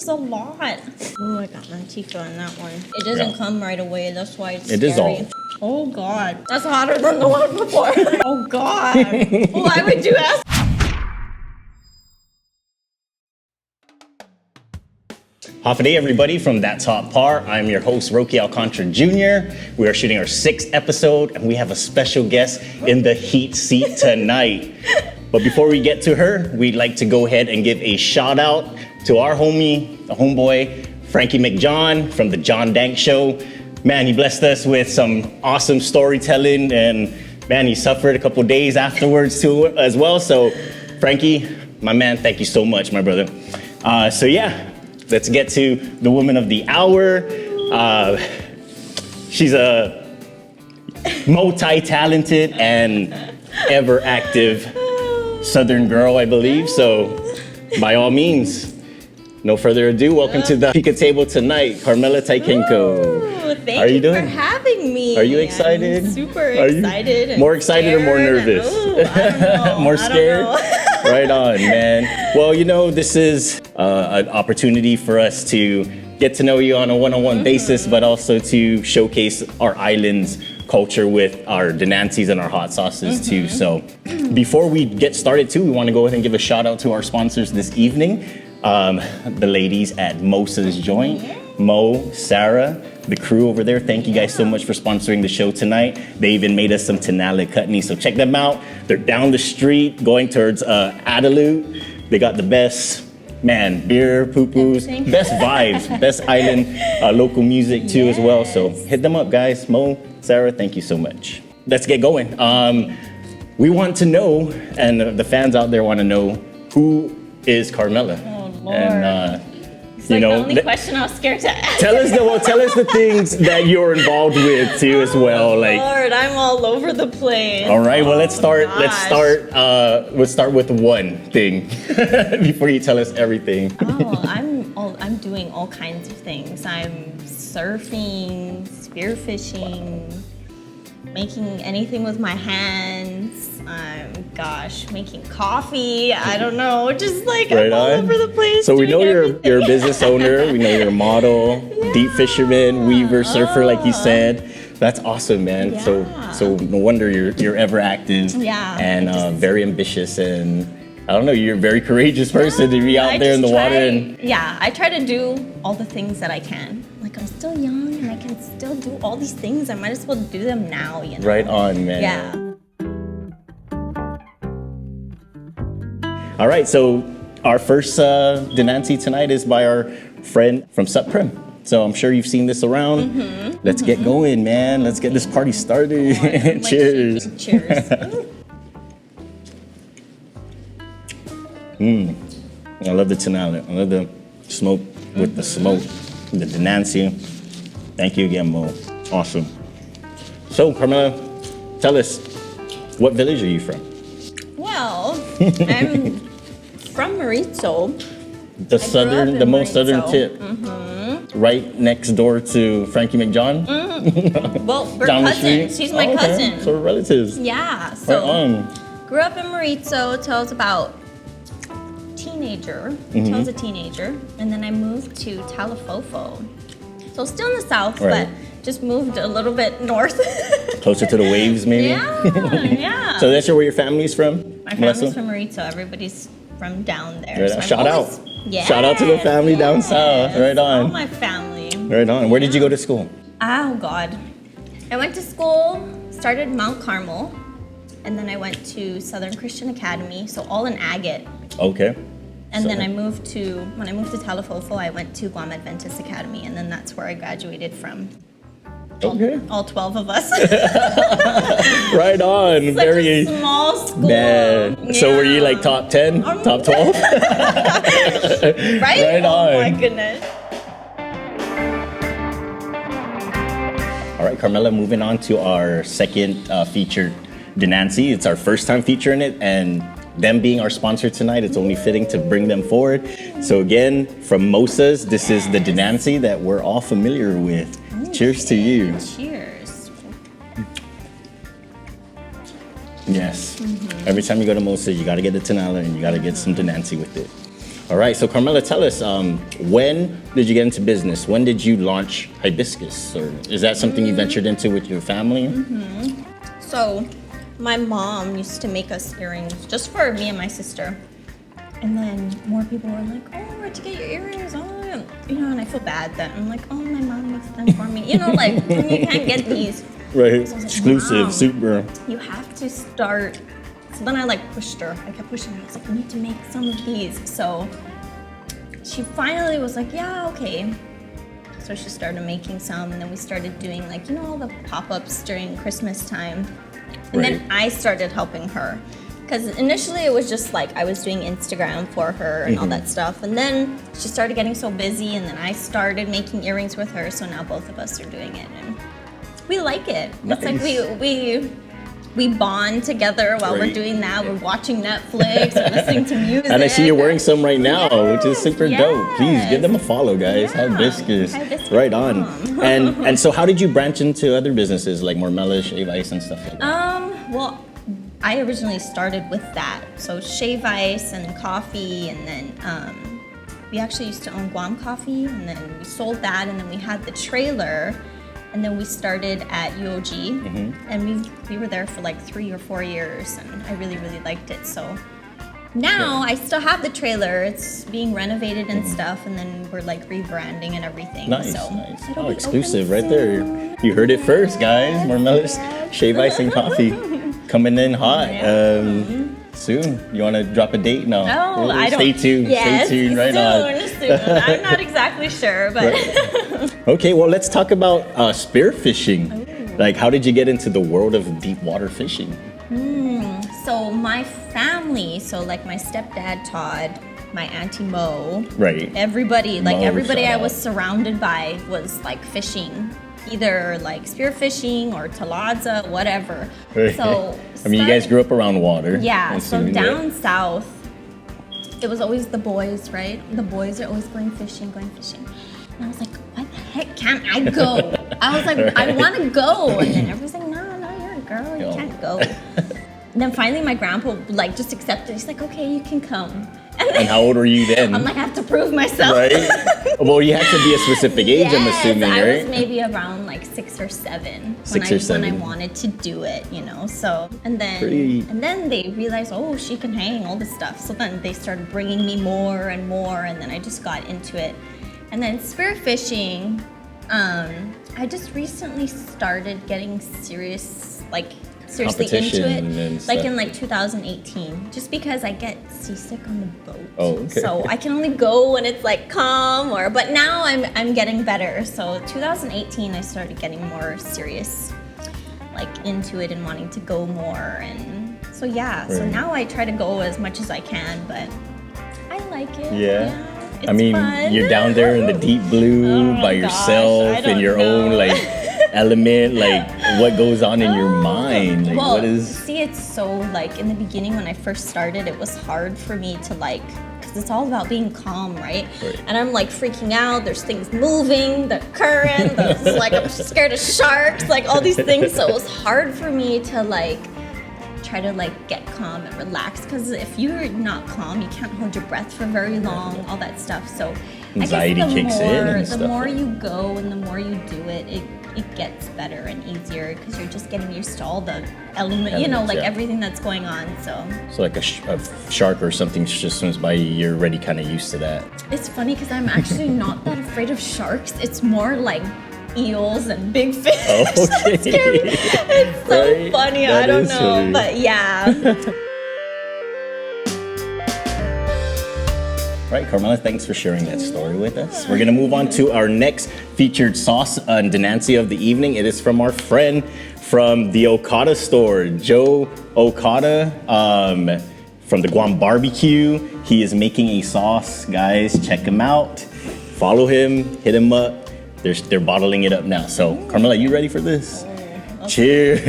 It's a lot. Oh, I got my teeth on that one. It doesn't come right away. That's why it's It scary. dissolves. Oh, God. That's hotter than the one before. Oh, God. Why would you ask? Half a day, everybody, from That Top Par. I'm your host, Roki Alcantara Jr. We are shooting our 6th episode, and we have a special guest in the heat seat tonight. But before we get to her, we'd like to go ahead and give a shout out to our homie, the homeboy, Frankie McJohn from the John Dank Show. Man, he blessed us with some awesome storytelling, and man, he suffered a couple days afterwards too as well. So, Frankie, my man, thank you so much, my brother. So yeah. Let's get to the woman of the hour. She's a multi-talented and ever-active Southern girl, I believe. So, by all means, no further ado, welcome to the Pika table tonight, Carmela Tyquiengco. Thank you for having me. Are you excited? I'm super excited. More excited or more nervous? I don't know. More scared? Right on, man. Well, you know, this is an opportunity for us to get to know you on a one-on-one basis, but also to showcase our island's culture with our denancies and our hot sauces too. So before we get started too, we want to go ahead and give a shout out to our sponsors this evening. The ladies at Mosa's Joint, Mo, Sarah, the crew over there. Thank you guys so much for sponsoring the show tonight. They even made us some Tenala Cutney, so check them out. They're down the street going towards Adelaide. They got the best, man, beer, poo-poos, best vibes, best island local music too as well. So hit them up, guys. Mo, Sarah, thank you so much. Let's get going. We want to know, and the fans out there want to know, who is Carmela? Oh, Lord. And, it's like the only question I was scared to ask. Tell us the things that you're involved with too as well. Like, Lord, I'm all over the place. All right, well let's start. Gosh. Let's start with one thing before you tell us everything. I'm doing all kinds of things. I'm surfing, spearfishing, making anything with my hands. Making coffee. I don't know, just like Right I'm all on. over the place. So we know everything. you're a business owner. We know you're a model, deep fisherman, weaver, surfer, like you said. That's awesome, man. Yeah. So no wonder you're ever active. Yeah. And very ambitious, and I don't know, you're a very courageous person to be out there in the water. I try to do all the things that I can. Like, I'm still young and I can still do all these things. I might as well do them now, you know? Right on, man. Yeah. All right, so our first Denancy tonight is by our friend from Supreme. So I'm sure you've seen this around. Let's get going, man. Let's get this party started. Cheers. Cheers. I love the Tenala. I love the smoke with the smoke, the Denancy. Thank you again, Mo. Awesome. So, Carmela, tell us, what village are you from? Well, I'm from Marisol. The most southern tip. Right next door to Frankie McJohn. Well, we're Down the cousins. street. She's my cousin. So we're relatives. Yeah. Right So on. grew up in Marisol till I was about teenager. Till I was a teenager, and then I moved to Talafofo. So still in the south, Right. but just moved a little bit north. Closer to the waves, maybe? Yeah. So that's where your family's from? My family's from Marisol. Everybody's from down there. Right So on. I'm Shout always- out. Yes, Shout out to the family down south. Right All on. my family. Right on. Where did you go to school? Oh, God. I went to school, started Mount Carmel, and then I went to Southern Christian Academy, so all in Agate. Okay. And then So- when I moved to Talafofo, I went to Guam Adventist Academy, and then that's where I graduated from. Okay. All 12 of us. Right on. Such Very a small school. man. So were you like top 10? Top 12? Right? Right Oh my on. goodness. All right, Carmela, moving on to our second featured Denancy. It's our first time featuring it, and them being our sponsor tonight, it's only fitting to bring them forward. So again, from Mosa's, this is the Denancy that we're all familiar with. Cheers to you. Cheers. Yes. Every time you go to Mosa's, you got to get the Tenala and you got to get some Denancy with it. All right, so Carmela, tell us, when did you get into business? When did you launch Hibiscus? Or is that something you ventured into with your family? So my mom used to make us earrings just for me and my sister. And then more people were like, oh, where'd you get your earrings on? And I feel bad that I'm like, oh, my mom makes them for me. Like, you can't get these. Right, So I was like, exclusive, Mom, super. you have to start. So then I pushed her. I kept pushing her. I was like, you need to make some of these. So she finally was like, yeah, okay. So she started making some, and then we started doing all the pop-ups during Christmas time. And then I started helping her. Because initially it was just I was doing Instagram for her and all that stuff. And then she started getting so busy, and then I started making earrings with her. So now both of us are doing it, and we like it. Nice. It's we bond together while we're doing that. We're watching Netflix, we're listening to music. And I see you're wearing some right now, which is super Yes, dope. Please give them a follow, guys. Yeah. Hibiscus. Hibiscus. Right on. And so how did you branch into other businesses like Marmella, Shave Ice, and stuff like that? Well, I originally started with that. So Shave Ice and coffee, and then we actually used to own Guam Coffee, and then we sold that, and then we had the trailer. And then we started at UOG, and we were there for 3 or 4 years, and I really, really liked it. So now I still have the trailer. It's being renovated and stuff, and then we're rebranding and everything. Nice, so nice. it'll Oh, be exclusive open right there. soon. You heard it first, guys. Marmella's Shave Ice and Coffee coming in hot. Soon. You want to drop a date? No. Oh, I don't. Stay tuned. Yes, Stay tuned. Right on. soon. I'm not exactly sure, but. Okay, well, let's talk about spearfishing. How did you get into the world of deep water fishing? So my family, my stepdad Todd, my auntie Mo, Right. everybody, Mo, everybody shout I out. was surrounded by was fishing, either spearfishing or talaza, whatever. Right. So I mean, you guys grew up around water. yeah. I'm So assuming, down right? south, it was always the boys, right? The boys are always going fishing. And I was like, why the heck can't I go? I was like, I want to go. And then everyone's like, no, you're a girl, you can't go. And then finally my grandpa just accepted. He's like, okay, you can come. And how old were you then? I'm like, I have to prove myself. Right? Well, you had to be a specific age, I'm Yes, assuming, I right? was maybe around 6 or 7 6 or 7. when I wanted to do it, So and Pretty- then they realized, oh, she can hang all this stuff. So then they started bringing me more and more, and then I just got into it. And then spearfishing, I just recently started getting seriously into it, and stuff. in 2018, just because I get seasick on the boat. Oh, okay. So I can only go when it's calm, but now I'm getting better. So 2018, I started getting more serious, into it and wanting to go more, and so yeah. So Right. now I try to go as much as I can, but I like it. Yeah. It's I mean, fun. you're down there in the deep blue Oh, by gosh, yourself I in don't your own know. element. What goes on in your mind? Well, What is? see, it's so in the beginning when I first started, it was hard for me to because it's all about being calm, right? Right. And I'm freaking out. There's things moving, the current, I'm scared of sharks, all these things. So it was hard for me to try to get calm and relax, because if you're not calm, you can't hold your breath for very long, all that stuff. So Anxiety I guess kicks in and the stuff more like you go and the more you do it, it gets better and easier, because you're just getting used to all the Elements, yeah. everything that's going on. So So a shark or something just swims by you, you're already kind of used to that. it's funny because I'm actually not that afraid of sharks. It's more eels and big fish. Oh, okay. That scare me. It's so Right? funny. That I don't is know, funny. but yeah. Right, Carmela, thanks for sharing that story with us. We're gonna move on to our next featured sauce and Denancia of the evening. It is from our friend from the Okada store, Joe Okada, from the Guam Barbecue. He is making a sauce, guys. Check him out. Follow him. Hit him up. They're bottling it up now. So, Carmela, you ready for this? Cheers.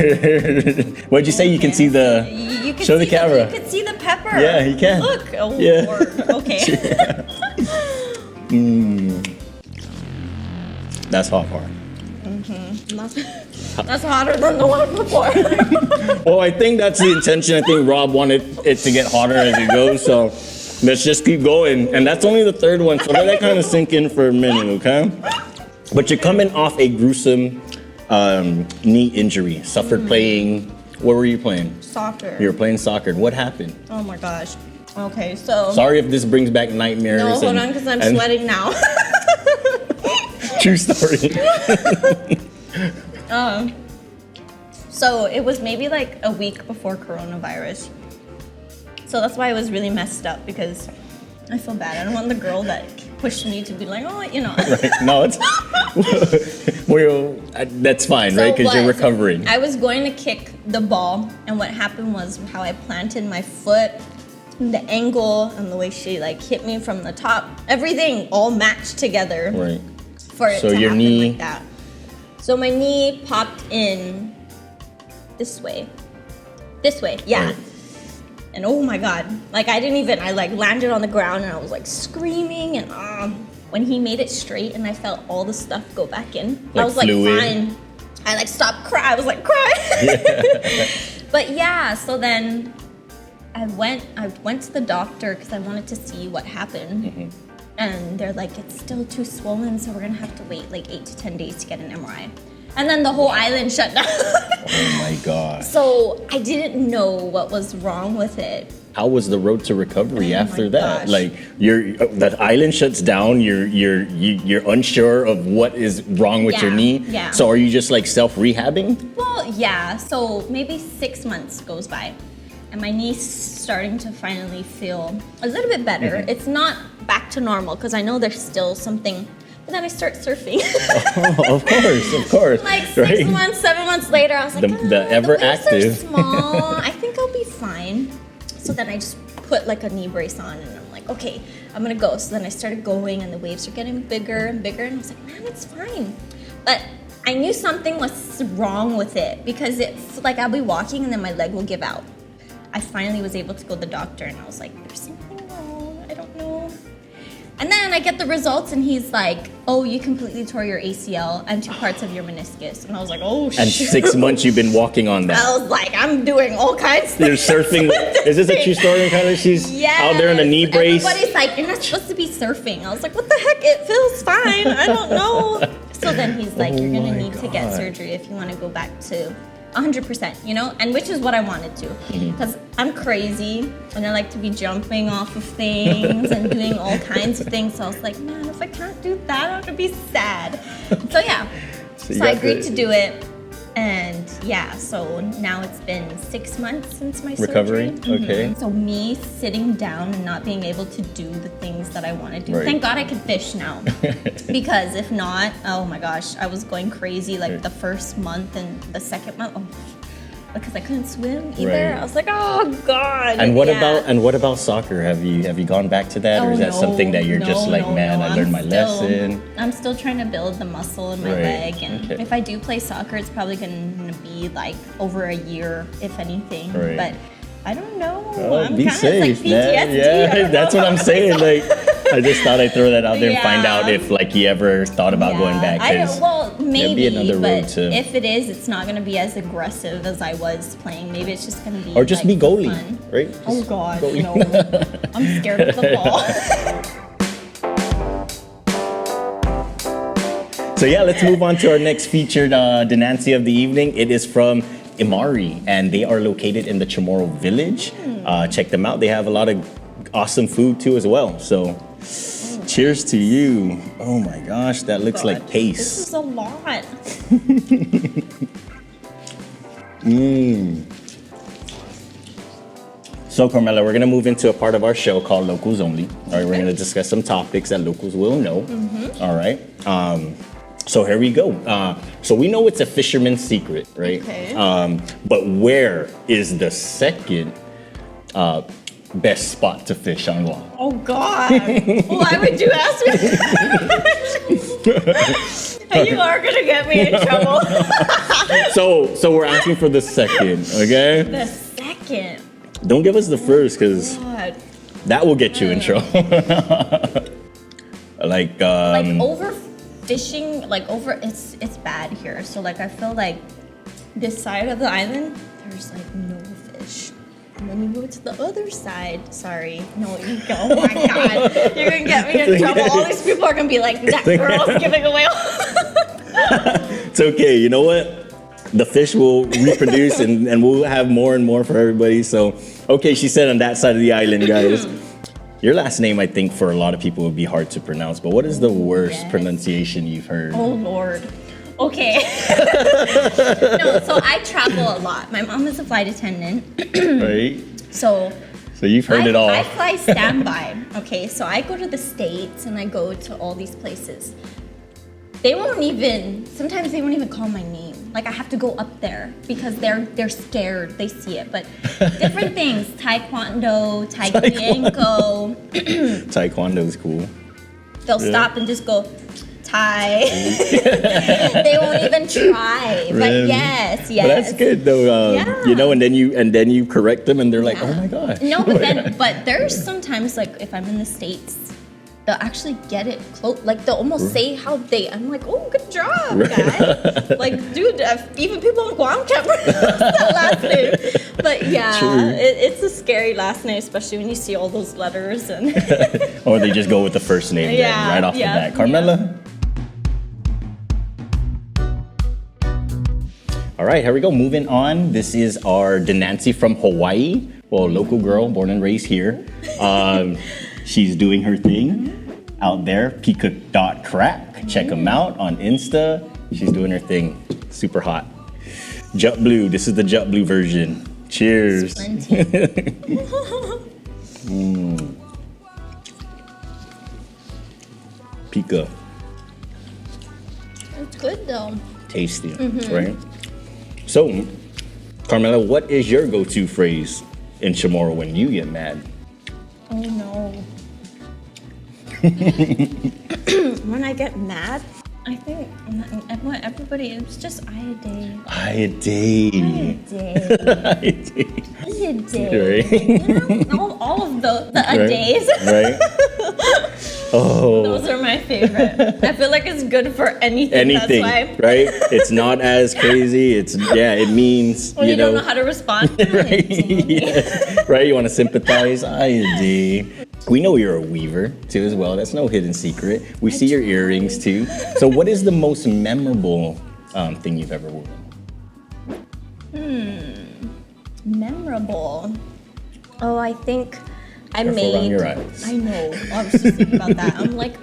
What'd you say? You can see the. You can Show the see camera. You can see the pepper. Yeah, he can. Look. Oh, Yeah. Lord. Okay. That's hot part. That's hotter than the one before. Well, I think that's the intention. I think Rob wanted it to get hotter as it goes. So Let's just keep going. And that's only the third one, so let that kind of sink in for a minute, okay? But you're coming off a gruesome knee injury. Suffered playing, what were you playing? Soccer. You were playing soccer. What happened? Oh my gosh. Okay, so. Sorry if this brings back nightmares. No, hold on, because I'm sweating now. True story. So it was maybe like a week before coronavirus. So that's why I was really messed up, because I feel bad. I don't want the girl that pushed me to be like, oh, you know. Right. No, it's well, that's fine, right? Because you're recovering. I was going to kick the ball, and what happened was how I planted my foot, the angle, and the way she like hit me from the top. Everything all matched together. Right. For it to happen like that. So my knee popped in this way, yeah. Right. And oh my God, like I like landed on the ground and I was like screaming, and when he made it straight and I felt all the stuff go back in, like I was like, fluid. fine. I like stopped crying, I was like crying. Yeah. But yeah, so then I went to the doctor because I wanted to see what happened. Mm-hmm. And they're like, it's still too swollen, so we're gonna have to wait like 8 to 10 days to get an MRI. And then the whole island shut down. Oh my God. So I didn't know what was wrong with it. How was the road to recovery after that? Gosh. Like the island shuts down, you're unsure of what is wrong with your knee. Yeah. So are you just like self-rehabbing? Well, yeah. So maybe 6 months goes by, and my knee's starting to finally feel a little bit better. Mm-hmm. It's not back to normal because I know there's still something. But then I start surfing. Oh, of course. Like 6 months, 7 months later, I was like, the ever waves active. are small. I think I'll be fine. So then I just put like a knee brace on, and I'm like, okay, I'm gonna go. So then I started going, and the waves are getting bigger and bigger, and I was like, man, it's fine. But I knew something was wrong with it, because it's like I'll be walking and then my leg will give out. I finally was able to go to the doctor, and I was like, there's something wrong, I don't know. And then I get the results, and he's like, oh, you completely tore your ACL and 2 parts of your meniscus. And I was like, oh, shit. And 6 months you've been walking on that. I was like, I'm doing all kinds of You're surfing. Is this a true story, kind of? She's out there in a knee brace. Everybody's like, you're not supposed to be surfing. I was like, what the heck? It feels fine. I don't know. So then he's like, you're going to need to get surgery if you want to go back to 100%, you know, and which is what I wanted to, because I'm crazy and I like to be jumping off of things and doing all kinds of things. So I was like, man, if I can't do that, I'm gonna be sad. So yeah, so I agreed to do it, and yeah, so now it's been 6 months since my recovery. surgery. Okay. So me sitting down and not being able to do the things that I want to do. Right. Thank God I can fish now, because if not, oh my gosh, I was going crazy like the first month and the second month. Oh, because I couldn't swim either. Right. I was like, oh God. And what about soccer? Have you gone back to that, or is that something that you're just like, man, I learned my lesson? I'm still trying to build the muscle in my leg, and if I do play soccer, it's probably gonna be like over a year, if anything. Right. But I don't know. Oh, be safe, like man. Yeah, that's what I'm saying. Like, I just thought I'd throw that out there and find out if like you ever thought about going back. Well, maybe, be another road but to... if it is, it's not going to be as aggressive as I was playing. Maybe it's just going to be or just like, be goalie, fun. right? Oh God, no! I'm scared of the ball. So yeah, let's move on to our next featured Denancy of the evening. It is from Imari, and they are located in the Chamorro village. Check them out. They have a lot of awesome food too as well. So cheers to you. Oh my gosh, that looks like paste. This is a lot. So Carmela, we're gonna move into a part of our show called Locals Only. All right, we're gonna discuss some topics that locals will know. All right. So here we go. So we know it's a fisherman's secret, right? Okay. But where is the second best spot to fish on Guam? Oh God! Why would you ask me? You are gonna get me in trouble. So we're asking for the second, okay? The second. Don't give us the first, because that will get you in trouble. like overfishing, it's bad here. So like I feel like this side of the island, there's like no fish. And then you go to the other side. Sorry. No, you go. Oh my God. You're going to get me in trouble. All these people are going to be like, that girl's giving away all. It's okay. You know what? The fish will reproduce and we'll have more and more for everybody. So, okay, she said on that side of the island, guys. Your last name, I think, for a lot of people would be hard to pronounce, but what is the worst pronunciation you've heard? Oh, Lord. Okay. No, so I travel a lot. My mom is a flight attendant. Right? So you've heard it all. I fly standby. Okay, so I go to the States and I go to all these places. Sometimes they won't even call my name. Like I have to go up there because they're scared. They see it, but different things. Tychenko. Taekwondo's cool. They'll stop and just go, Thai. They won't even try. But Really? yes. But that's good though. You know, and then you correct them and they're like, oh my gosh. No, but there's sometimes like if I'm in the States, they'll actually get it close. Like they'll almost say how I'm like, oh, good job, guys. Like, dude, even people in Guam can't pronounce that last name. But yeah, it's a scary last name, especially when you see all those letters and. Or they just go with the first name then, right off the bat. Carmela. All right, here we go. Moving on. This is our Denancy from Hawaii. Well, local girl, born and raised here. She's doing her thing out there. Pika.crack. Check them out on Insta. She's doing her thing. Super hot. Jet Blue. This is the Jet Blue version. Cheers. Pika. It's good though. Tasty, right? So, Carmela, what is your go-to phrase in Chamorro when you get mad? Oh no. When I get mad, I think I want everybody, it's just Ayade. Ayade. Ayade. You know, all of the days. Right. Oh. Those are my favorite. I feel like it's good for anything. Anything, that's why. right? It's not as crazy. It means, when you don't know how to respond. Right? Yes. Right? You want to sympathize? Ayade. We know you're a weaver too as well. That's no hidden secret. We see your earrings too. So what is the most memorable thing you've ever worn? Memorable. Oh, I think I Careful made. around your eyes. I know. I was just thinking about that. I'm like,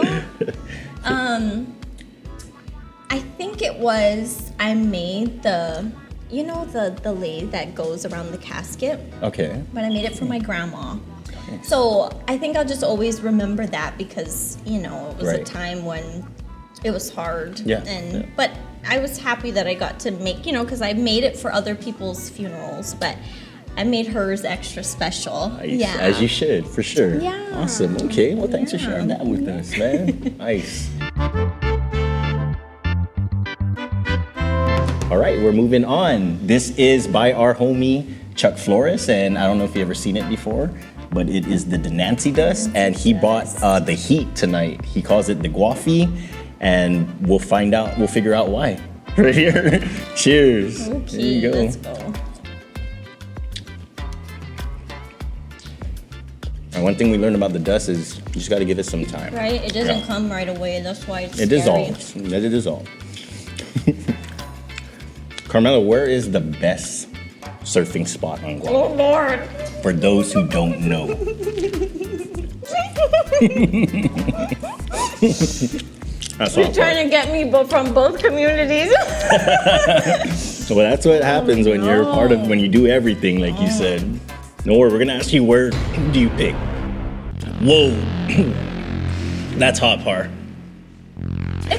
I think it was I made the lei that goes around the casket. Okay. But I made it for my grandma. So I think I'll just always remember that because, it was a time when it was hard. But I was happy that I got to make, because I made it for other people's funerals, but I made hers extra special. Nice. Yeah. As you should, for sure. Yeah. Awesome. Okay. Well, thanks for sharing that with us, man. Nice. All right, we're moving on. This is by our homie Chuck Flores, and I don't know if you've ever seen it before, but it is the Denancy dust, and he bought the heat tonight. He calls it the guafi, and we'll figure out why. Right here. Cheers. Okay, there you go. let's go. And one thing we learned about the dust is you just got to give it some time. Right? It doesn't come right away. That's why it's It dissolves. Let it dissolve. Carmela, where is the best surfing spot on Guam? Oh, Lord. For those who don't know. That's You're trying to get me from both communities. So that's what happens when you're part of, when you do everything, like you said. No worry, we're gonna ask you, where do you pick? Whoa. That's hot, Par.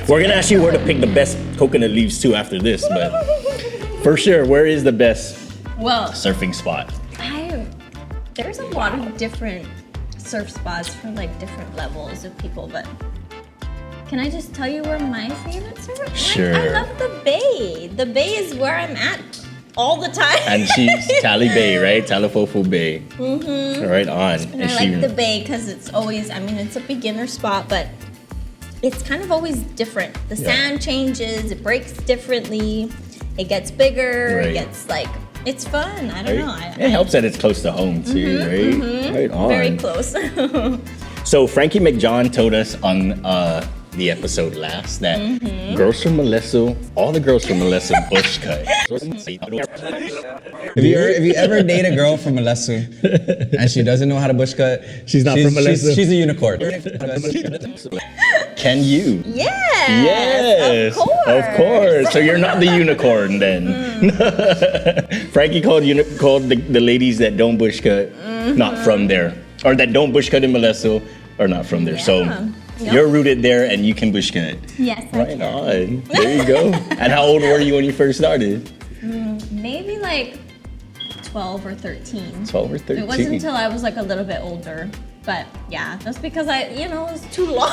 We're gonna ask you where to pick the best coconut leaves too after this, but for sure, where is the best surfing spot? There's a lot of different surf spots for like different levels of people, but can I just tell you where my favorite surf? Sure. I love the Bay. The Bay is where I'm at all the time. And she's Tally Bay, right? Talifofo Bay. Mm-hmm. Right on. And I like the Bay because it's always, it's a beginner spot, but it's kind of always different. The sand changes, it breaks differently, it gets bigger, it gets like It's fun. I don't know. It helps that it's close to home too, right? Right on. Very close. So Frankie McJohn told us on the episode last that girls from Molesso, all the girls from Molesso bush cut. If you ever date a girl from Molesso and she doesn't know how to bush cut, She's not from Molesso. She's a unicorn. Can you? Yes. Of course. So you're not the unicorn then. Frankie called the ladies that don't bush cut not from there, or that don't bush cut in Molesso are not from there. So you're rooted there and you can bush cut. Yes, I Right can. on. There you go. And how old were you when you first started? Maybe like 12 or 13. 12 or 13. It wasn't until I was like a little bit older. But yeah, that's because it was too long.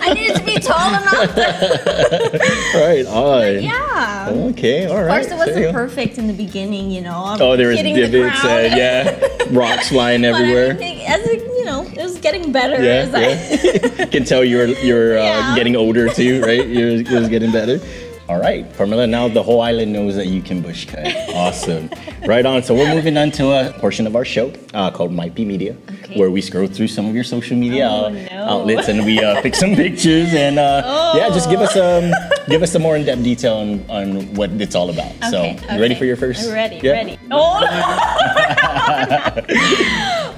I needed to be tall enough. Right on. Yeah. Okay, all right. Of course, it wasn't perfect in the beginning, I'm There was hitting the divots ground. and rocks flying But everywhere. it was getting better as I... Can tell you're Yeah. getting older too, right? It was getting better. All right, Carmela, now the whole island knows that you can bush cut. Awesome. Right on. So we're moving on to a portion of our show called Might Be Media, where we scroll through some of your social media outlets and we pick some pictures and just give us some more in-depth detail on what it's all about. So you ready for your first? I'm ready, Yeah? ready. Oh!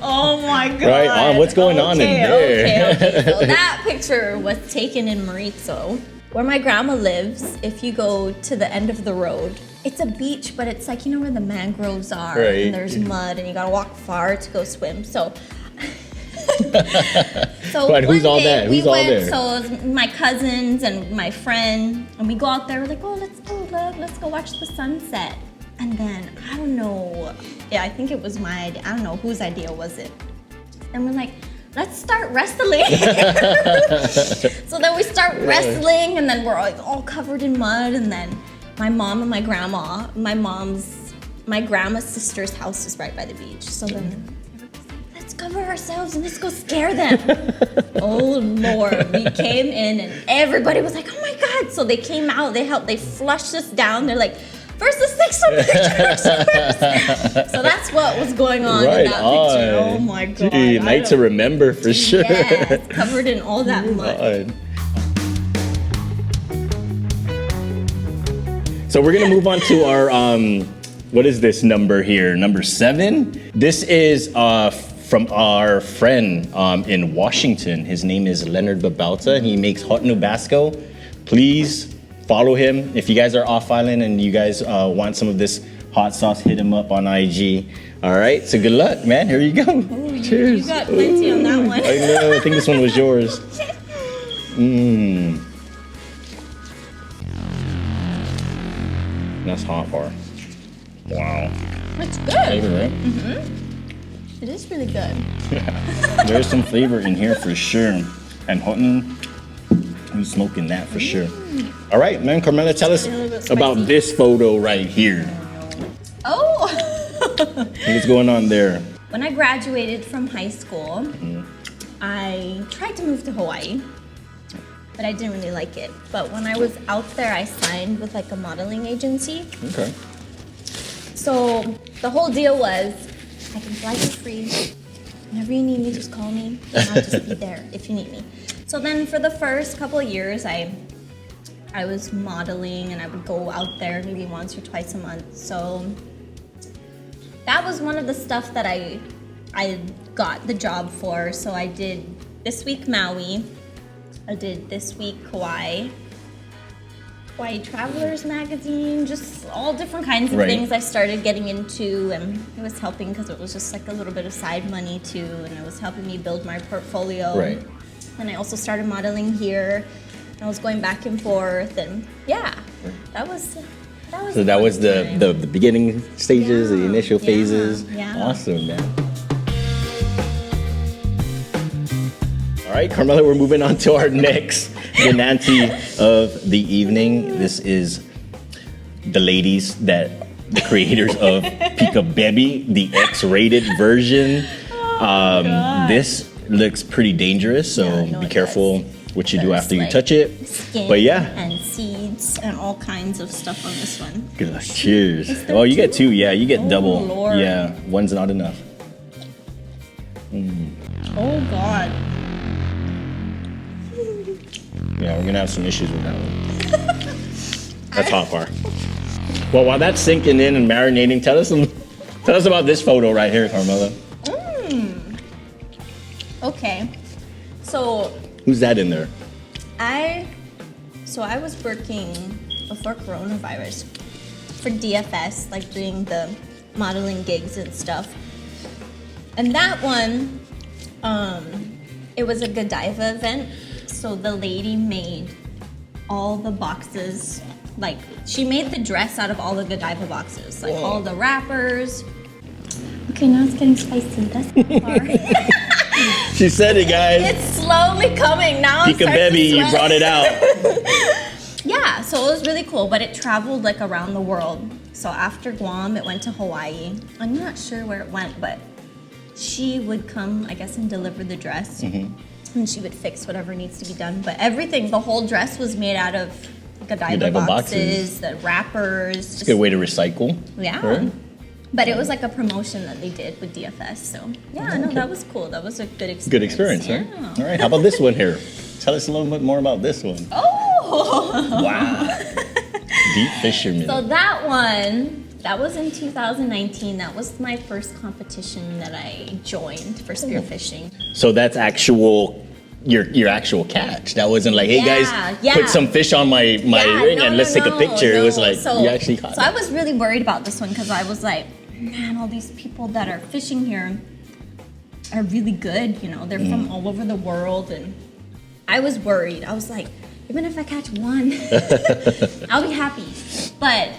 Oh my God. Right on. What's going on in there? Okay. So that picture was taken in Marisol, where my grandma lives. If you go to the end of the road, it's a beach, but it's like, where the mangroves are, Right. and there's mud, and you gotta walk far to go swim. So, But who's one all day that? Who's we all went, there? So it was my cousins and my friend, and we go out there. We're like, let's go watch the sunset. And then I don't know. Yeah, I think it was my idea. I don't know whose idea was it. And we're like, let's start wrestling. So then we start wrestling, and then we're all covered in mud. And then my mom and my grandma, my grandma's sister's house is right by the beach. So then let's cover ourselves and let's go scare them. Oh Lord, we came in and everybody was like, oh my God. So they came out, they flushed us down. They're like, first, let's take some pictures first. So that's what was going on in that picture. Oh my God. Gee, night to remember for sure. Yes, covered in all that mud. So we're gonna move on to our what is this number here? Number 7. This is from our friend in Washington. His name is Leonard Babalta. He makes hot Nubasco. Please follow him. If you guys are off island and you guys want some of this hot sauce, hit him up on IG. All right, so good luck, man. Here you go. Ooh, Cheers. You got plenty on that one. I know. I think this one was yours. That's hot bar. Wow. It's good. Flavor, right? It is really good. There's some flavor in here for sure. And Houghton, who's smoking that for sure. All right, man, Carmela, tell us about this photo right here. Oh! What's going on there? When I graduated from high school, I tried to move to Hawaii, but I didn't really like it. But when I was out there, I signed with like a modeling agency. Okay. So the whole deal was, I can fly for free. Whenever you need me, just call me, and I'll just be there if you need me. So then for the first couple of years, I was modeling, and I would go out there maybe once or twice a month. So that was one of the stuff that I got the job for. So I did this week Maui, I did this week Hawaii Travelers magazine, just all different kinds of things I started getting into, and it was helping because it was just like a little bit of side money too, and it was helping me build my portfolio. Right. And I also started modeling here. I was going back and forth, and that was So that was the beginning stages, the initial phases. Yeah. Awesome, man. All right, Carmela, we're moving on to our next Benanti of the evening. This is the ladies the creators of Pika Baby, the X-rated version. This looks pretty dangerous, so be careful what you do after you touch it. Skin But yeah. and seeds and all kinds of stuff on this one. Gosh, cheers. Is there Oh, you two? get two. Yeah, you get Oh, double. Lord. Yeah, one's not enough. Oh God. Yeah, we're gonna have some issues with that one. That's hot par. Well, while that's sinking in and marinating, tell us about this photo right here, Carmela. Okay. So Who's that in there? I was working before coronavirus for DFS, like doing the modeling gigs and stuff. And that one, it was a Godiva event. So the lady made all the boxes, like she made the dress out of all the Godiva boxes, like all the wrappers. Okay, now it's getting spicy. That's too far. She said it, guys. It's slowly coming. Now I'm Pika starting baby, to you sweat. brought it out. Yeah, so it was really cool, but it traveled like around the world. So after Guam, it went to Hawaii. I'm not sure where it went, but she would come, I guess, and deliver the dress. And she would fix whatever needs to be done. But everything, the whole dress was made out of Godiva boxes, the wrappers. It's a good way to recycle. Yeah. Right? But it was like a promotion that they did with DFS. So yeah, no, that was cool. That was a good experience. Good experience, right? All right, how about this one here? Tell us a little bit more about this one. Oh! Wow. Deep fisherman. So that one, that was in 2019. That was my first competition that I joined for spearfishing. So that's actual, your actual catch. That wasn't like, hey guys, put some fish on my ring and let's take a picture. It was like, you actually caught it. So I was really worried about this one because I was like, man, all these people that are fishing here are really good. You know, they're from all over the world. And I was worried. I was like, even if I catch one, I'll be happy. But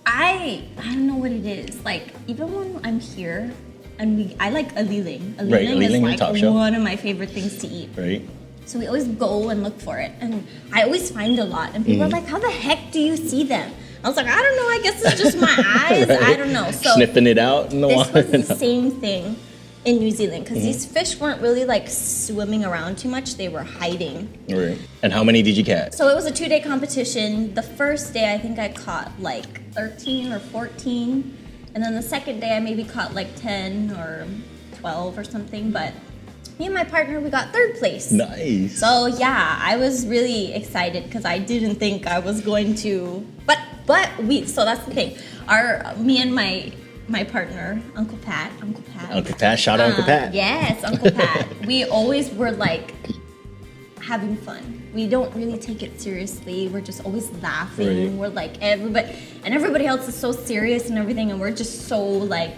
I don't know what it is. Like, even when I'm here, and I like aliling. Aliling is like one of my favorite things to eat. Right. So we always go and look for it. And I always find a lot. And people are like, how the heck do you see them? I was like, I don't know. I guess it's just my eyes. Right. I don't know. So sniffing it out in the water. This was the same thing in New Zealand because these fish weren't really like swimming around too much. They were hiding. Right. And how many did you catch? So it was a 2-day competition. The first day, I think I caught like 13 or 14. And then the second day, I maybe caught like 10 or 12 or something. But me and my partner, we got 3rd place. Nice. So yeah, I was really excited because I didn't think I was going to. So that's the thing. Me and my partner, Uncle Pat. Shout out Uncle Pat. Yes, Uncle Pat. We always were like having fun. We don't really take it seriously. We're just always laughing. Right. We're like everybody else is so serious and everything, and we're just so like,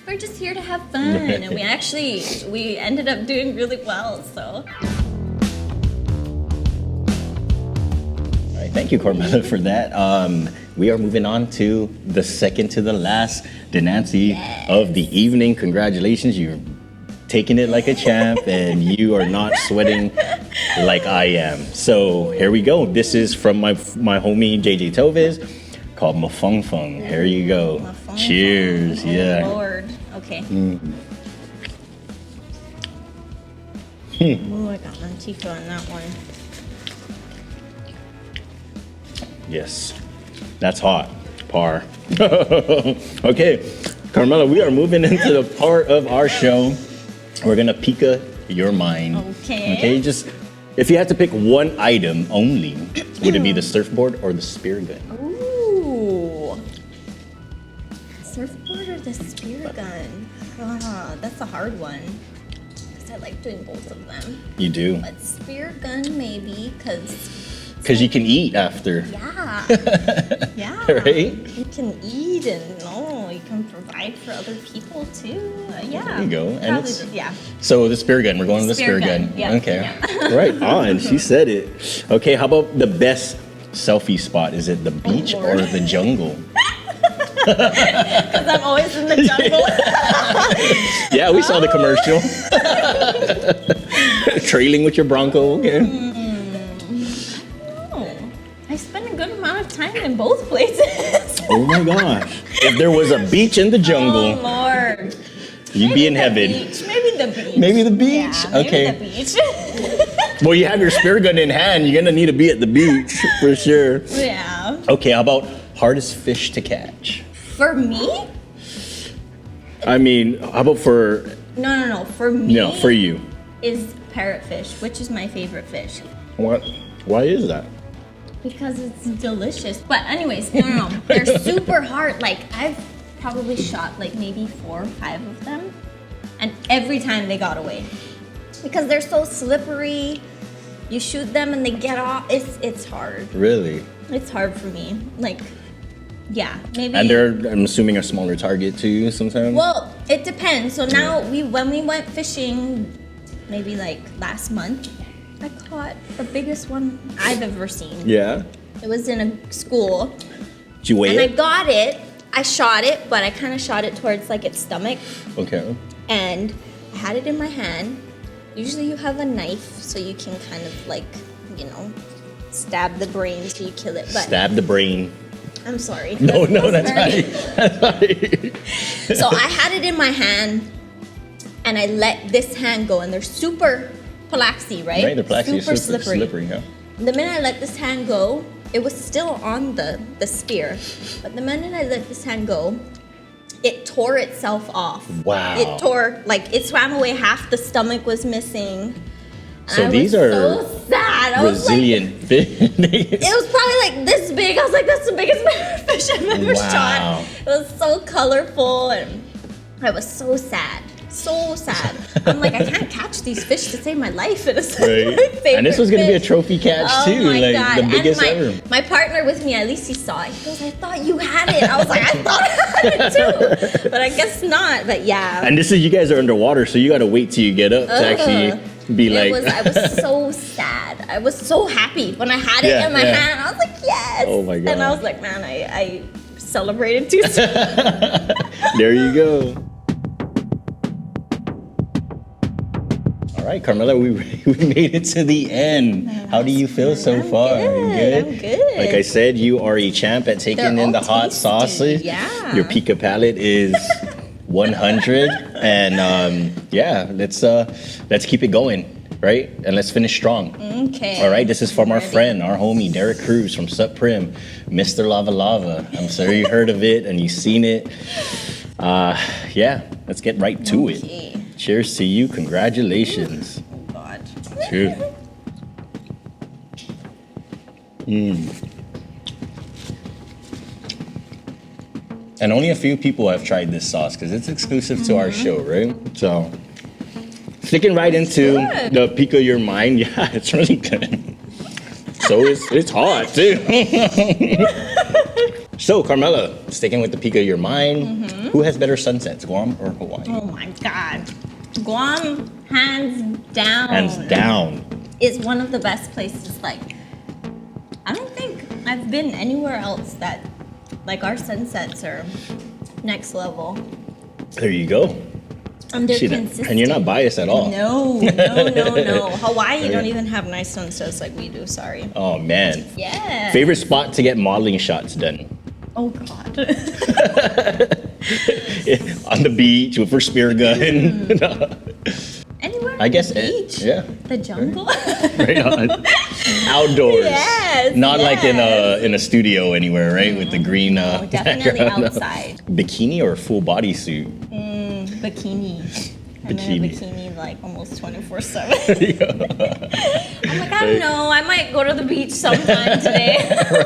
we're just here to have fun. Right. And we ended up doing really well, so. All right, thank you, Carmela, for that. We are moving on to the second to the last Denancy of the evening. Congratulations, you're taking it like a champ and you are not sweating like I am. So here we go. This is from my homie JJ Toves called Mafung Fung. Here you go. Mafung Cheers. Fung. Yeah. Oh Lord. Okay. Ooh, I got Antico on that one. Yes. That's hot. Par. Okay. Carmela, we are moving into the part of our show. We're gonna Pika your mind. Okay. Okay, just if you had to pick one item only, would it be the surfboard or the spear gun? Ooh. Surfboard or the spear gun? That's a hard one. Because I like doing both of them. You do? But spear gun maybe, because Because you can eat after. yeah. Yeah. Right? You can eat and you can provide for other people too. Yeah. There you go. And it's, yeah. so the spear gun, we're going to the spear gun. Yeah. Okay. Yeah. Right on. She said it. Okay, how about the best selfie spot? Is it the beach or the jungle? Because I'm always in the jungle. Yeah, we saw the commercial. Trailing with your Bronco. Okay. I spend a good amount of time in both places. Oh my gosh. If there was a beach in the jungle, Oh Lord. you'd be in heaven. Maybe the beach. Maybe the beach? Yeah, maybe Okay. the beach. Well, you have your spear gun in hand. You're gonna need to be at the beach for sure. Yeah. Okay, how about hardest fish to catch? For me? I mean, how about for No. For me. no for you? Is parrotfish, which is my favorite fish. What? Why is that? Because it's delicious. But anyways, no. They're super hard. Like I've probably shot like maybe 4 or 5 of them, and every time they got away because they're so slippery. You shoot them and they get off. It's hard. Really? It's hard for me. Like, yeah, maybe. And they're, I'm assuming, a smaller target too sometimes? Well, it depends. So now when we went fishing, maybe like last month, I caught the biggest one I've ever seen. Yeah? It was in a school. Did you weigh And I it? got it. I shot it, but I kind of shot it towards like its stomach. Okay. And I had it in my hand. Usually you have a knife so you can kind of like, you know, stab the brain so you kill it. But Stab the brain. I'm sorry. No, that's very- fine. That's fine. So I had it in my hand and I let this hand go, and they're super palaxy, right? Right, the plaxi is super super slippery, yeah. The minute I let this hand go, it was still on the spear. But the minute I let this hand go, it tore itself off. Wow. It tore, like, it swam away, half the stomach was missing. So I these was are so sad. I was like, resilient fish. it was probably like this big. I was like, that's the biggest fish I've ever Wow. shot. It was so colorful, and I was so sad. So sad. I'm like, I can't catch these fish to save my life. It is Right. my favorite And this was gonna be a fish. trophy catch Oh too, my like God. the biggest and ever. my partner with me, at least he saw it. He goes, I thought you had it. I was like, I thought I had it too. But I guess not. But yeah. And this is, you guys are underwater, so you gotta wait till you get up to actually be like. I was so sad. I was so happy when I had it Yeah, in my yeah. hand. I was like, yes. Oh my God. And I was like, man, I celebrated too soon. There you go. All right, Carmela, we made it to the end. How do you feel so far? good. I'm good. Like I said, you are a champ at taking They're in the all hot tasty. sauces. Yeah. Your Pika palette is 100, and yeah, let's keep it going, right? And let's finish strong. Okay. All right, this is from our Ready. friend, our homie, Derek Cruz from Sup Prim, Mr. Lava Lava. I'm sure you heard of it and you've seen it. Yeah, let's get right to it. Okay. Cheers to you. Congratulations. Oh God. Cheers. And only a few people have tried this sauce because it's exclusive to our show, right? So, sticking right into good. the Pika Your Mind, yeah, it's really good. So it's hot too. So, Carmela, sticking with the Pika Your Mind, who has better sunsets, Guam or Hawaii? Oh my God. Guam, hands down. Hands down. Is one of the best places. Like, I don't think I've been anywhere else that, like, our sunsets are next level. There you go. And they're See that? consistent. And you're not biased at all. No. Hawaii don't even have nice sunsets like we do. Sorry. Oh man. Yeah. Favorite spot to get modeling shots done? Oh God. On the beach with her spear gun. Anywhere. I guess the beach. yeah. The jungle. Right on. Outdoors. Yes, Not like in yes. a studio anywhere, right? With the green Oh, definitely background. outside. Bikini or full bodysuit? Bikini. I'm in a Bikini. bikini like almost 24/7. I'm like, I don't know. I might go to the beach sometime today.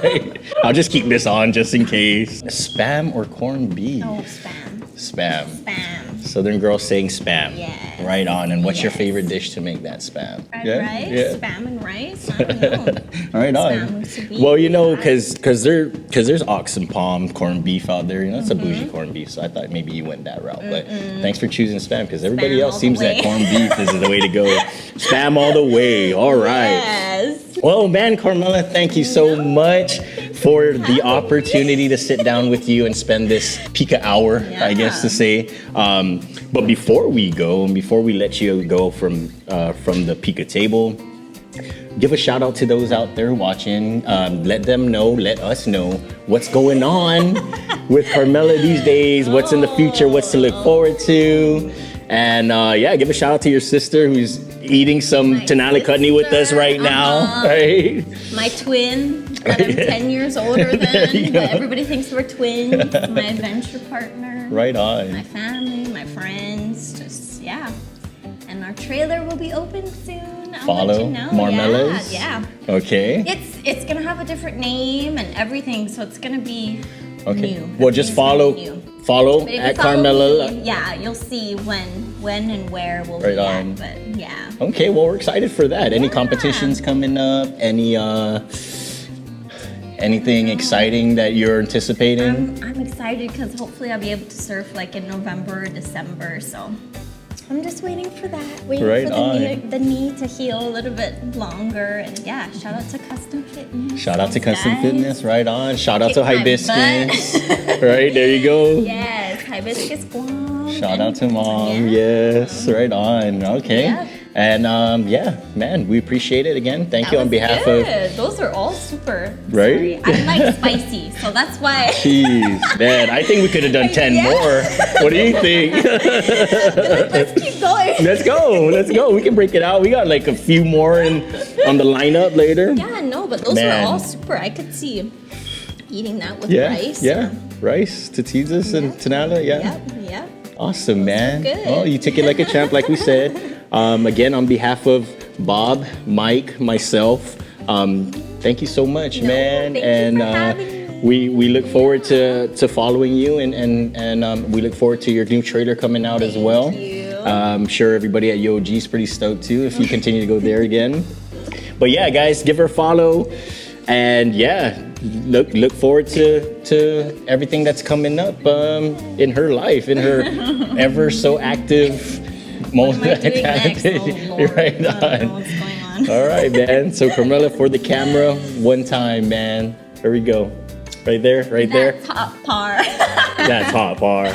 Right. I'll just keep this on just in case. Spam or corned beef? Oh, spam. Spam. Spam. Southern girl saying spam. Yes. Right on. And what's your Yes. favorite dish to make that spam? Fried Yeah? rice? Yeah. Spam and rice? I don't know. Right on. Spam with some Well, you know, beef. because there's ox and palm corned beef out there. You know, it's a bougie corned beef. So I thought maybe you went that route. But thanks for choosing spam because everybody Spam else all the seems that way. corned beef is the way to go. Spam all the way. All right. Yes. Well, man, Carmela, thank you so much for the opportunity to sit down with you and spend this Pika hour, I guess to say. But before we go, and before we let you go from the Pika table, give a shout out to those out there watching. Let us know what's going on with Carmela these days, what's in the future, what's to look forward to. And yeah, give a shout out to your sister who's eating some My Tenali Chutney with us right now, right? My twin that I'm 10 years older than, but everybody thinks we're twins. My adventure partner. Right on. My family, my friends, just, yeah. And our trailer will be open soon. I'll Follow let you know. Marmelas? Yeah. Okay. It's gonna have a different name and everything, so it's gonna be Okay. new. Well, just Everything's gonna follow be new. follow But if you at follow Carmela. me, yeah, you'll see when and where we'll Right be on. at. But yeah. Okay, well, we're excited for that. Any Yeah. competitions coming up? Anything exciting that you're anticipating? I'm excited because hopefully I'll be able to surf like in November or December. So I'm just waiting for that. Waiting Right for on. the knee to heal a little bit longer. And yeah, shout out to Custom Fitness. Shout out to Thanks, Custom guys. Fitness, right on. Shout out to Kick my Hibiscus. Right, there you go. Yes, Hibiscus Guam. Shout out to mom. Yeah. Yes, right on. Okay. Yeah. And yeah, man, we appreciate it again. Thank That you on was behalf good. of. Those are all super. Right? Sorry. I like spicy, so that's why. Jeez, man, I think we could have done 10 Yeah. more. What do you think? Let's keep going. Let's go. Let's go. We can break it out. We got like a few more on the lineup later. Yeah, no, but those Man. are all super. I could see eating that with Yeah. rice. Yeah. Rice, tatitas, and tanala. Yeah. Yep, yep. Awesome, man. good. Oh, you took it like a champ, like we said. Again, on behalf of Bob, Mike, myself, thank you so much, No, man. thank you And for having me. we look forward to following you, and we look forward to your new trailer coming out as well. you. I'm sure everybody at UOG is pretty stoked too if you continue to go there again. But yeah, guys, give her a follow, and yeah, look forward to everything that's coming up in her life, in her ever so active. What am I doing next? Oh, Lord. Right I don't know on. what's going on. All right, man. So Carmela for the camera, one time, man. There we go. Right there, right there. That top par. That's hot par.